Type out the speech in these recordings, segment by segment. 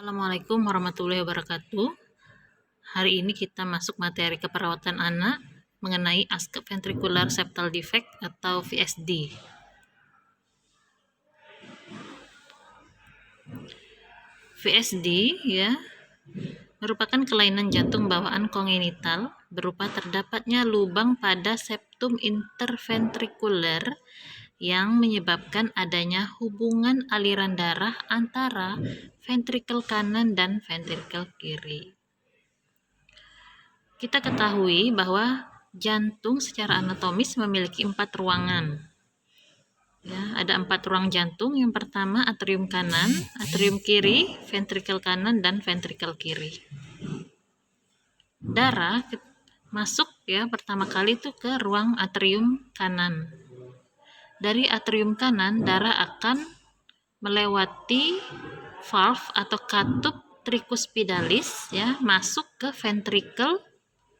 Assalamualaikum warahmatullahi wabarakatuh. Hari ini kita masuk materi keperawatan anak mengenai askep ventricular septal defect atau VSD. VSD ya merupakan kelainan jantung bawaan kongenital berupa terdapatnya lubang pada septum interventrikuler yang menyebabkan adanya hubungan aliran darah antara ventrikel kanan dan ventrikel kiri. Kita ketahui bahwa jantung secara anatomis memiliki 4 ruangan. Ya, ada 4 ruang jantung. Yang pertama atrium kanan, atrium kiri, ventrikel kanan, dan ventrikel kiri. Darah masuk ya pertama kali itu ke ruang atrium kanan. Dari atrium kanan darah akan melewati valve atau katup tricuspidalis ya masuk ke ventrikel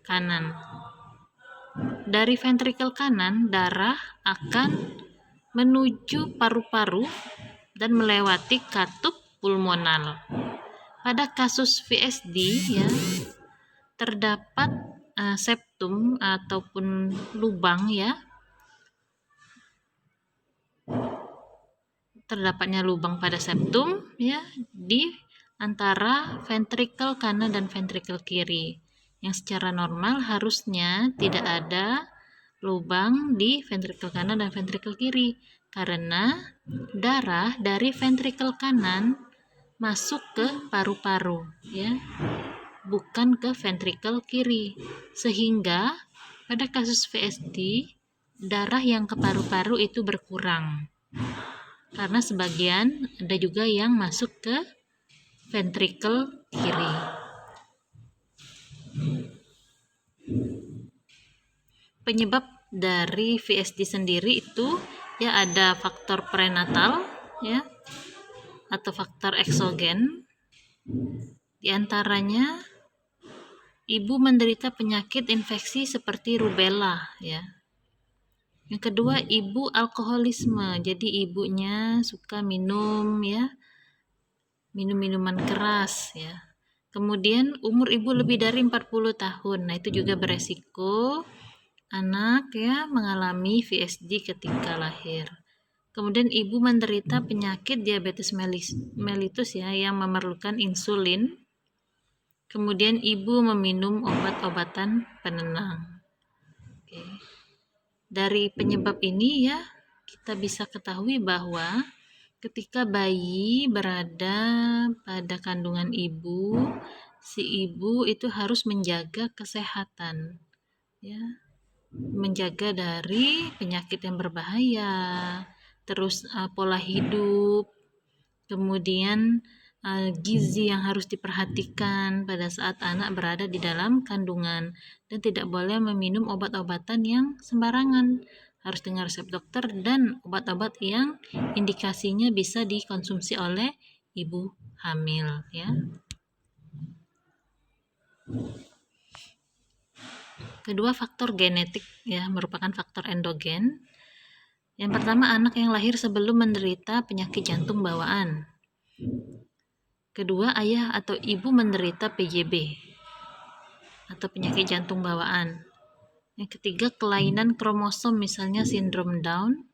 kanan. Dari ventrikel kanan darah akan menuju paru-paru dan melewati katup pulmonal. Pada kasus VSD ya terdapat septum ataupun lubang ya. Terdapatnya lubang pada septum ya di antara ventrikel kanan dan ventrikel kiri. Yang secara normal harusnya tidak ada lubang di ventrikel kanan dan ventrikel kiri karena darah dari ventrikel kanan masuk ke paru-paru ya, bukan ke ventrikel kiri. Sehingga pada kasus VSD darah yang ke paru-paru itu berkurang. Karena sebagian ada juga yang masuk ke ventrikel kiri. Penyebab dari VSD sendiri itu ya ada faktor prenatal ya atau faktor eksogen. Di antaranya ibu menderita penyakit infeksi seperti rubella ya. Yang kedua, ibu alkoholisme. Jadi ibunya suka minum ya. Minum minuman keras ya. Kemudian umur ibu lebih dari 40 tahun. Nah, itu juga beresiko anak ya mengalami VSD ketika lahir. Kemudian ibu menderita penyakit diabetes mellitus ya yang memerlukan insulin. Kemudian ibu meminum obat-obatan penenang. Oke. Dari penyebab ini ya kita bisa ketahui bahwa ketika bayi berada pada kandungan ibu, si ibu itu harus menjaga kesehatan ya. Menjaga dari penyakit yang berbahaya, terus pola hidup, kemudian gizi yang harus diperhatikan pada saat anak berada di dalam kandungan, dan tidak boleh meminum obat-obatan yang sembarangan, harus dengan resep dokter dan obat-obat yang indikasinya bisa dikonsumsi oleh ibu hamil ya. Kedua, faktor genetik ya merupakan faktor endogen. Yang pertama, anak yang lahir sebelum menderita penyakit jantung bawaan. Kedua, ayah atau ibu menderita PJB atau penyakit jantung bawaan. Yang ketiga, kelainan kromosom misalnya sindrom Down.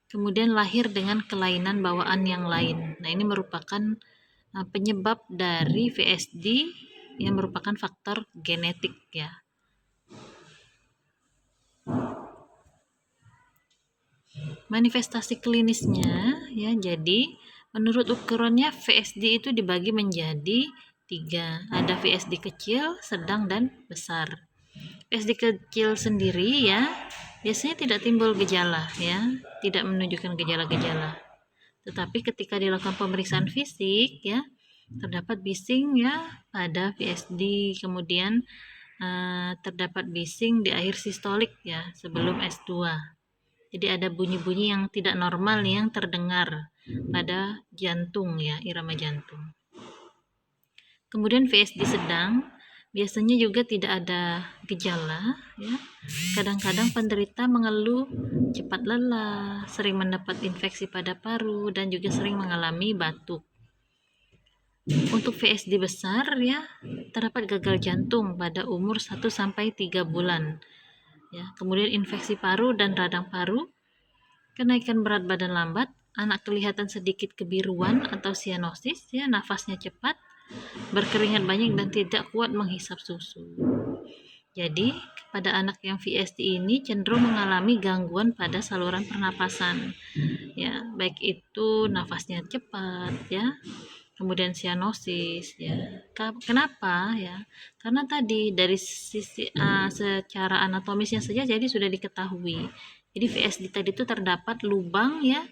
Kemudian lahir dengan kelainan bawaan yang lain. Nah, ini merupakan penyebab dari VSD yang merupakan faktor genetik ya. Manifestasi klinisnya ya, jadi menurut ukurannya VSD itu dibagi menjadi 3. Ada VSD kecil, sedang, dan besar. VSD kecil sendiri ya biasanya tidak timbul gejala ya, tidak menunjukkan gejala-gejala. Tetapi ketika dilakukan pemeriksaan fisik ya terdapat bising ya pada VSD, kemudian terdapat bising di akhir sistolik ya sebelum S2. Jadi ada bunyi-bunyi yang tidak normal yang terdengar pada jantung ya, irama jantung. Kemudian VSD sedang biasanya juga tidak ada gejala ya. Kadang-kadang penderita mengeluh cepat lelah, sering mendapat infeksi pada paru, dan juga sering mengalami batuk. Untuk VSD besar ya, terdapat gagal jantung pada umur 1 sampai 3 bulan. Ya, kemudian infeksi paru dan radang paru, kenaikan berat badan lambat, anak kelihatan sedikit kebiruan atau sianosis, ya, nafasnya cepat, berkeringat banyak dan tidak kuat menghisap susu. Jadi, pada anak yang VSD ini cenderung mengalami gangguan pada saluran pernapasan. Ya, baik itu nafasnya cepat ya, kemudian sianosis ya. Kenapa ya? Karena tadi dari sisi secara anatomisnya saja jadi sudah diketahui. Jadi VSD tadi itu terdapat lubang ya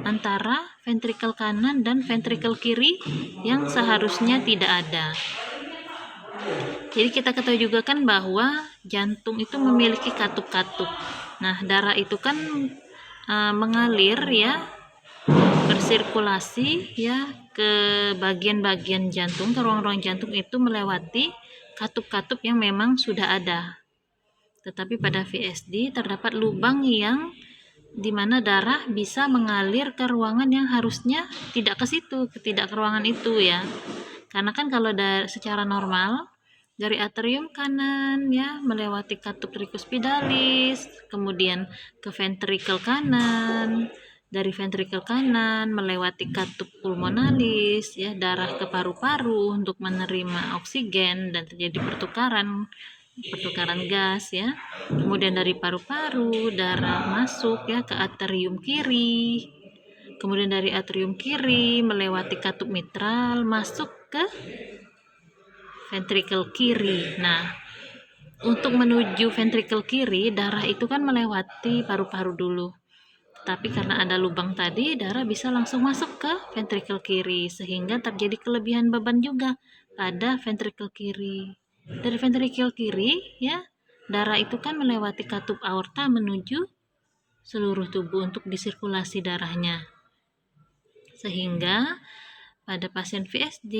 antara ventrikel kanan dan ventrikel kiri yang seharusnya tidak ada. Jadi kita ketahui juga kan bahwa jantung itu memiliki katup-katup. Nah, darah itu kan mengalir ya, bersirkulasi ya ke bagian-bagian jantung, ke ruang-ruang jantung itu melewati katup-katup yang memang sudah ada. Tetapi pada VSD terdapat lubang yang dimana darah bisa mengalir ke ruangan yang harusnya tidak ke situ, tidak ke ruangan itu ya. Karena kan kalau secara normal dari atrium kanan ya melewati katup tricuspidalis, kemudian ke ventrikel kanan, dari ventrikel kanan melewati katup pulmonalis ya, darah ke paru-paru untuk menerima oksigen dan terjadi pertukaran gas ya. Kemudian dari paru-paru darah masuk ya ke atrium kiri. Kemudian dari atrium kiri melewati katup mitral masuk ke ventrikel kiri. Nah, untuk menuju ventrikel kiri, darah itu kan melewati paru-paru dulu. Tapi karena ada lubang tadi, darah bisa langsung masuk ke ventrikel kiri, sehingga terjadi kelebihan beban juga pada ventrikel kiri. Dari ventrikel kiri, ya, darah itu kan melewati katup aorta menuju seluruh tubuh untuk disirkulasi darahnya. Sehingga pada pasien VSD,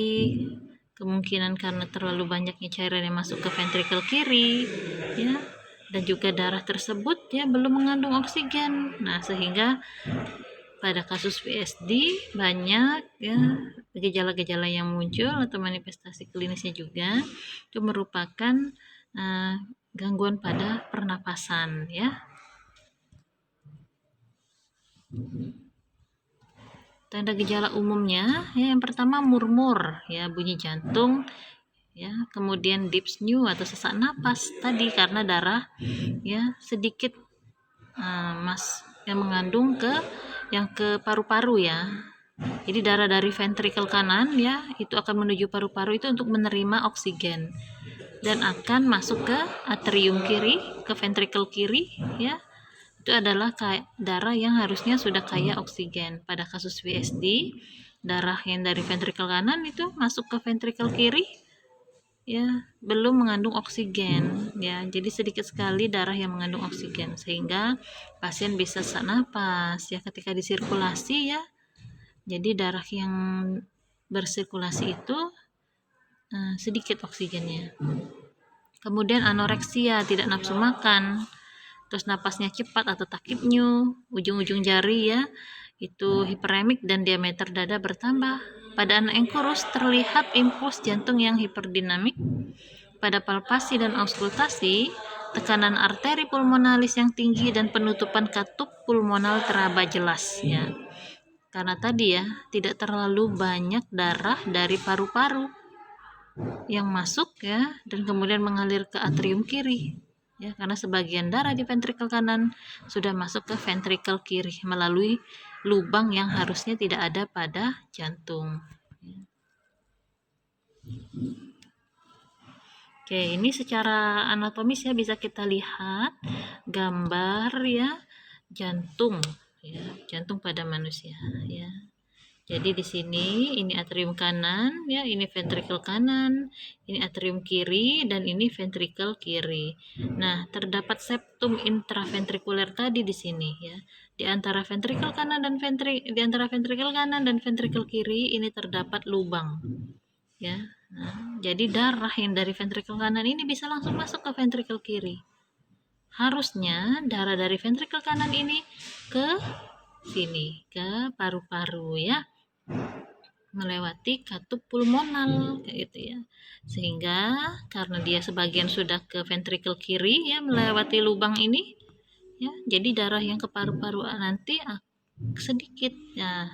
kemungkinan karena terlalu banyaknya cairan yang masuk ke ventrikel kiri, ya, dan juga darah tersebut ya belum mengandung oksigen. Nah, sehingga pada kasus VSD banyak ya gejala-gejala yang muncul atau manifestasi klinisnya juga itu merupakan gangguan pada pernapasan ya. Tanda gejala umumnya ya, yang pertama murmur ya, bunyi jantung ya, kemudian dyspnea atau sesak napas tadi karena darah ya sedikit yang mengandung yang ke paru-paru ya. Jadi darah dari ventrikel kanan ya itu akan menuju paru-paru itu untuk menerima oksigen dan akan masuk ke atrium kiri, ke ventrikel kiri ya. Itu adalah darah yang harusnya sudah kaya oksigen. Pada kasus VSD, darah yang dari ventrikel kanan itu masuk ke ventrikel kiri ya belum mengandung oksigen ya, jadi sedikit sekali darah yang mengandung oksigen sehingga pasien bisa sesak napas ya ketika disirkulasi ya. Jadi darah yang bersirkulasi itu sedikit oksigennya. Kemudian anoreksia, tidak nafsu makan, terus napasnya cepat atau takipnyu, ujung-ujung jari ya itu hiperemik dan diameter dada bertambah. Pada anak yang kurus terlihat impuls jantung yang hiperdinamik. Pada palpasi dan auskultasi, tekanan arteri pulmonalis yang tinggi dan penutupan katup pulmonal teraba jelas ya. Karena tadi ya tidak terlalu banyak darah dari paru-paru yang masuk ya dan kemudian mengalir ke atrium kiri ya, karena sebagian darah di ventrikel kanan sudah masuk ke ventrikel kiri melalui lubang yang harusnya tidak ada pada jantung. Oke, ini secara anatomis ya bisa kita lihat gambar ya jantung ya, jantung pada manusia ya. Jadi di sini ini atrium kanan ya, ini ventrikel kanan, ini atrium kiri dan ini ventrikel kiri. Nah, terdapat septum intraventrikuler tadi di sini ya. Di antara ventrikel kanan dan ventrikel kiri ini terdapat lubang. Ya. Nah, jadi darah yang dari ventrikel kanan ini bisa langsung masuk ke ventrikel kiri. Harusnya darah dari ventrikel kanan ini ke sini, ke paru-paru ya. melewati katup pulmonal kayak gitu ya. Sehingga karena dia sebagian sudah ke ventrikel kiri ya melewati lubang ini ya, jadi darah yang ke paru-paru nanti sedikit ya.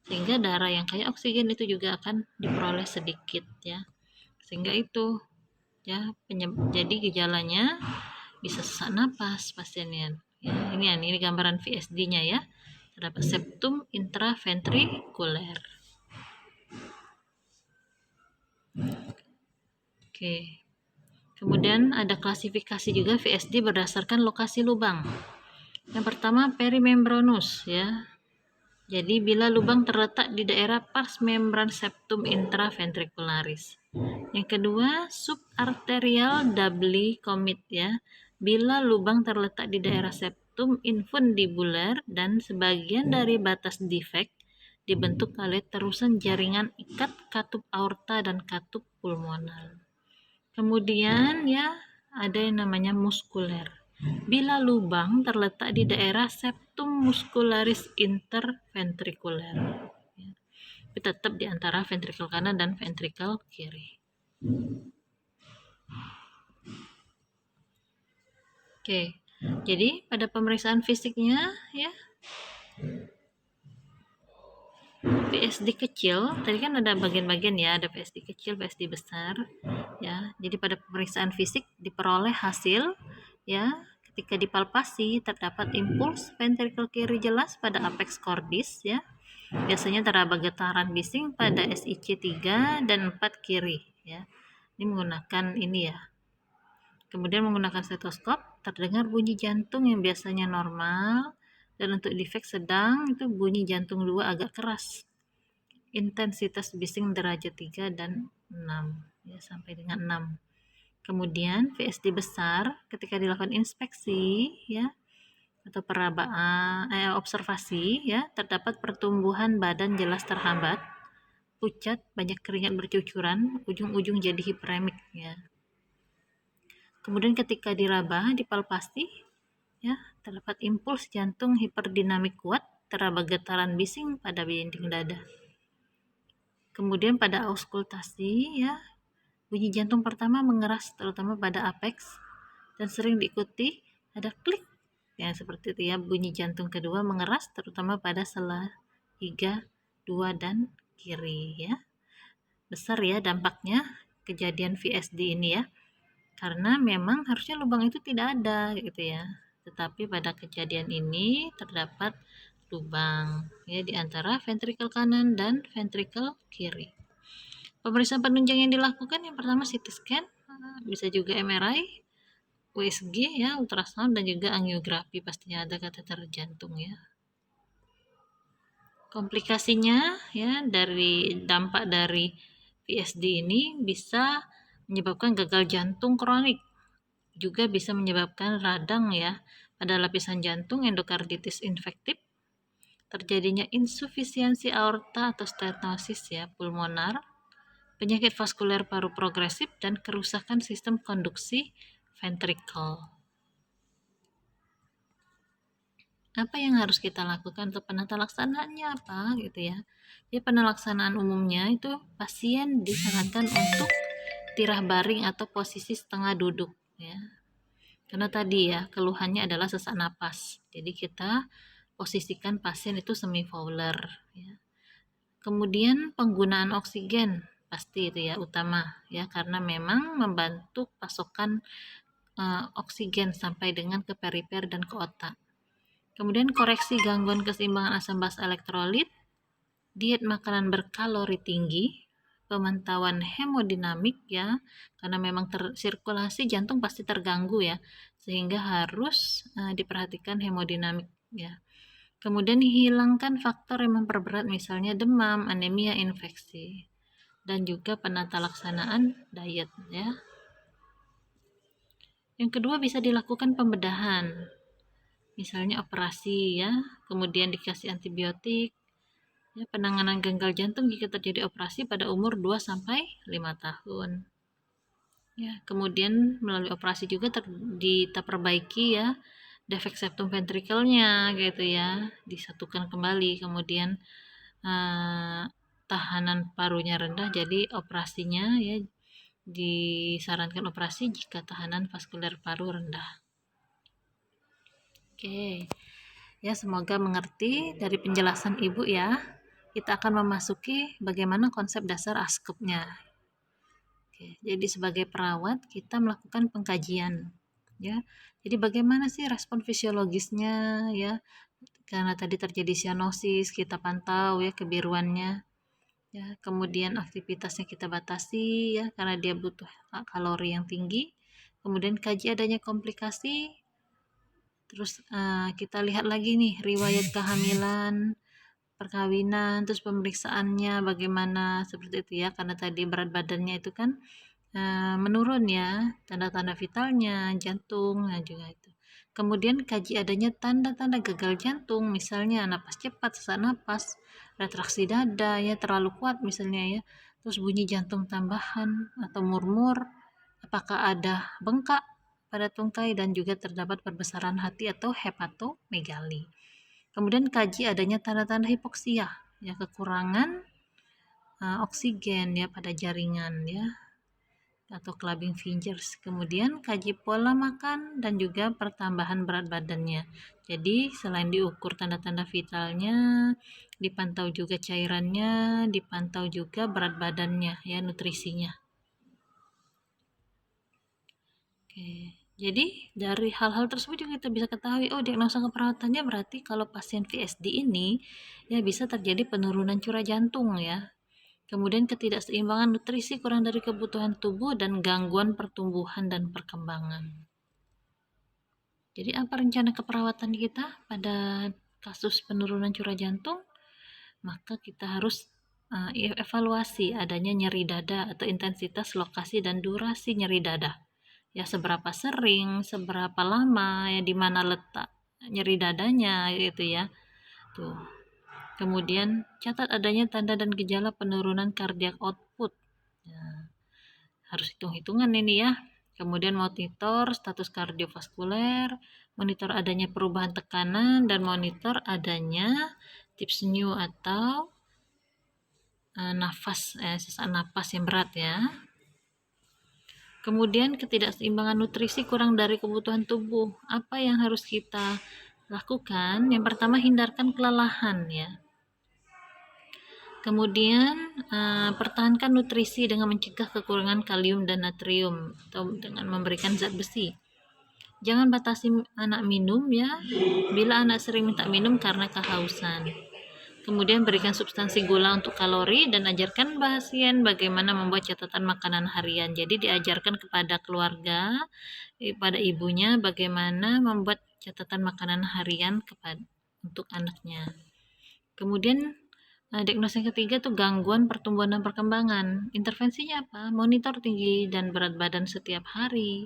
Sehingga darah yang kaya oksigen itu juga akan diperoleh sedikit ya. Sehingga itu ya jadi gejalanya bisa sesak napas pasiennya. Ya, ini gambaran VSD-nya ya. Terdapat septum intraventrikuler. Oke. Kemudian ada klasifikasi juga VSD berdasarkan lokasi lubang. Yang pertama perimembranous ya. Jadi bila lubang terletak di daerah pars membran septum intraventricularis. Yang kedua subarterial doubly commit ya. Bila lubang terletak di daerah septum infundibular dan sebagian dari batas defect dibentuk oleh terusan jaringan ikat katup aorta dan katup pulmonar. Kemudian ya ada yang namanya muskuler. Bila lubang terletak di daerah septum muscularis interventrikuler. Ya. Tapi tetap di antara ventrikel kanan dan ventrikel kiri. Oke. Jadi pada pemeriksaan fisiknya ya VSD kecil, tadi kan ada bagian-bagian ya, ada VSD kecil, VSD besar, ya. Jadi pada pemeriksaan fisik diperoleh hasil, ya, ketika dipalpasi terdapat impuls ventrikel kiri jelas pada apex cordis, ya. Biasanya terdapat getaran bising pada SIC3 dan 4 kiri, ya. Ini menggunakan ini ya. Kemudian menggunakan stetoskop terdengar bunyi jantung yang biasanya normal, dan untuk defect sedang itu bunyi jantung 2 agak keras. Intensitas bising derajat 3 dan 6 ya, sampai dengan 6. Kemudian VSD besar ketika dilakukan inspeksi ya atau perabaan observasi ya, terdapat pertumbuhan badan jelas terhambat, pucat, banyak keringat bercucuran, ujung-ujung jadi hiperemik ya. Kemudian ketika diraba, dipalpasi ya, terdapat impuls jantung hiperdinamik kuat, terdapat getaran bising pada dinding dada. Kemudian pada auskultasi ya, bunyi jantung pertama mengeras terutama pada apex dan sering diikuti ada klik ya seperti itu ya. Bunyi jantung kedua mengeras terutama pada sela 3, 2 dan kiri ya. Besar ya dampaknya kejadian VSD ini ya. Karena memang harusnya lubang itu tidak ada gitu ya. Tetapi pada kejadian ini terdapat lubang ya di antara ventrikel kanan dan ventrikel kiri. Pemeriksaan penunjang yang dilakukan yang pertama CT scan, bisa juga MRI, USG ya, ultrasound dan juga angiografi, pastinya ada kateter jantung ya. Komplikasinya ya dari dampak dari VSD ini bisa menyebabkan gagal jantung kronik, juga bisa menyebabkan radang ya pada lapisan jantung, endokarditis infektif, terjadinya insufisiensi aorta atau stenosis ya pulmonar, penyakit vaskuler paru progresif, dan kerusakan sistem konduksi ventrikel. Apa yang harus kita lakukan untuk penata laksanaannya apa gitu ya? Jadi penelaksanaan umumnya itu pasien disarankan untuk tirah baring atau posisi setengah duduk ya. Karena tadi ya keluhannya adalah sesak napas. Jadi kita posisikan pasien itu semi fowler ya. Kemudian penggunaan oksigen pasti itu ya utama ya, karena memang membantu pasokan oksigen sampai dengan ke perifer dan ke otak. Kemudian koreksi gangguan keseimbangan asam basa elektrolit, diet makanan berkalori tinggi, pemantauan hemodinamik ya, karena memang sirkulasi jantung pasti terganggu ya, sehingga harus diperhatikan hemodinamik ya. Kemudian hilangkan faktor yang memperberat misalnya demam, anemia, infeksi, dan juga penata laksanaan diet ya. Yang kedua bisa dilakukan pembedahan, misalnya operasi ya, kemudian dikasih antibiotik ya, penanganan gagal jantung jika terjadi operasi pada umur 2-5 tahun ya. Kemudian melalui operasi juga kita perbaiki ya defek septum ventrikelnya gitu ya, disatukan kembali. Kemudian tahanan parunya rendah, jadi operasinya ya disarankan operasi jika tahanan vaskuler paru rendah. Oke. Ya, semoga mengerti dari penjelasan Ibu ya. Kita akan memasuki bagaimana konsep dasar ASKUP-nya. Oke, jadi sebagai perawat kita melakukan pengkajian ya. Jadi bagaimana sih respon fisiologisnya ya? Karena tadi terjadi sianosis, kita pantau ya kebiruannya. Ya, kemudian aktivitasnya kita batasi ya karena dia butuh kalori yang tinggi. Kemudian kaji adanya komplikasi. Terus kita lihat lagi nih riwayat kehamilan, perkawinan, terus pemeriksaannya bagaimana seperti itu ya karena tadi berat badannya itu kan menurun ya, tanda-tanda vitalnya, jantung, nah juga itu. Kemudian kaji adanya tanda-tanda gagal jantung, misalnya napas cepat, sesak napas, retraksi dada ya terlalu kuat misalnya ya, terus bunyi jantung tambahan atau murmur, apakah ada bengkak pada tungkai dan juga terdapat perbesaran hati atau hepatomegali. Kemudian kaji adanya tanda-tanda hipoksia, ya kekurangan oksigen ya pada jaringan ya atau clubbing fingers. Kemudian kaji pola makan dan juga pertambahan berat badannya. Jadi selain diukur tanda-tanda vitalnya, dipantau juga cairannya, dipantau juga berat badannya ya, nutrisinya. Oke. Jadi dari hal-hal tersebut juga kita bisa ketahui diagnosa keperawatannya berarti kalau pasien VSD ini ya bisa terjadi penurunan curah jantung ya. Kemudian ketidakseimbangan nutrisi kurang dari kebutuhan tubuh dan gangguan pertumbuhan dan perkembangan. Jadi apa rencana keperawatan kita pada kasus penurunan curah jantung? Maka kita harus evaluasi adanya nyeri dada atau intensitas, lokasi, dan durasi nyeri dada. Ya seberapa sering, seberapa lama, ya di mana letak nyeri dadanya gitu ya. Tuh. Kemudian catat adanya tanda dan gejala penurunan cardiac output. Ya, harus hitung-hitungan ini ya. Kemudian monitor status kardiovaskuler, monitor adanya perubahan tekanan, dan monitor adanya dyspnea atau sesak nafas yang berat ya. Kemudian ketidakseimbangan nutrisi kurang dari kebutuhan tubuh. Apa yang harus kita lakukan? Yang pertama hindarkan kelelahan ya. Kemudian pertahankan nutrisi dengan mencegah kekurangan kalium dan natrium atau dengan memberikan zat besi. Jangan batasi anak minum ya, bila anak sering minta minum karena kehausan. Kemudian berikan substansi gula untuk kalori dan ajarkan pasien bagaimana membuat catatan makanan harian. Jadi diajarkan kepada keluarga, pada ibunya bagaimana membuat catatan makanan harian untuk anaknya. Kemudian diagnosis yang ketiga tuh gangguan pertumbuhan dan perkembangan. Intervensinya apa? Monitor tinggi dan berat badan setiap hari.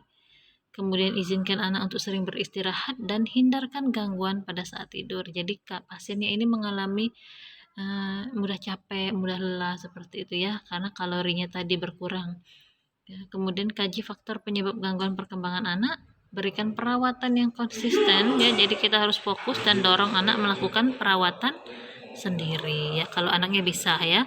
Kemudian izinkan anak untuk sering beristirahat dan hindarkan gangguan pada saat tidur. Jadi pasiennya ini mengalami mudah capek, mudah lelah seperti itu ya, karena kalorinya tadi berkurang. Ya, kemudian kaji faktor penyebab gangguan perkembangan anak. Berikan perawatan yang konsisten ya. Jadi kita harus fokus dan dorong anak melakukan perawatan sendiri ya kalau anaknya bisa ya.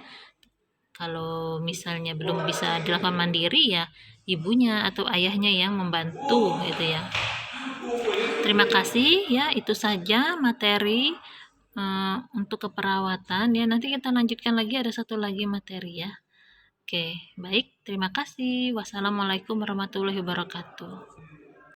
Kalau misalnya belum bisa dilakukan mandiri ya ibunya atau ayahnya yang membantu gitu ya. Terima kasih ya, itu saja materi untuk keperawatan ya. Nanti kita lanjutkan lagi, ada satu lagi materi ya. Oke, baik, terima kasih. Wassalamualaikum warahmatullahi wabarakatuh.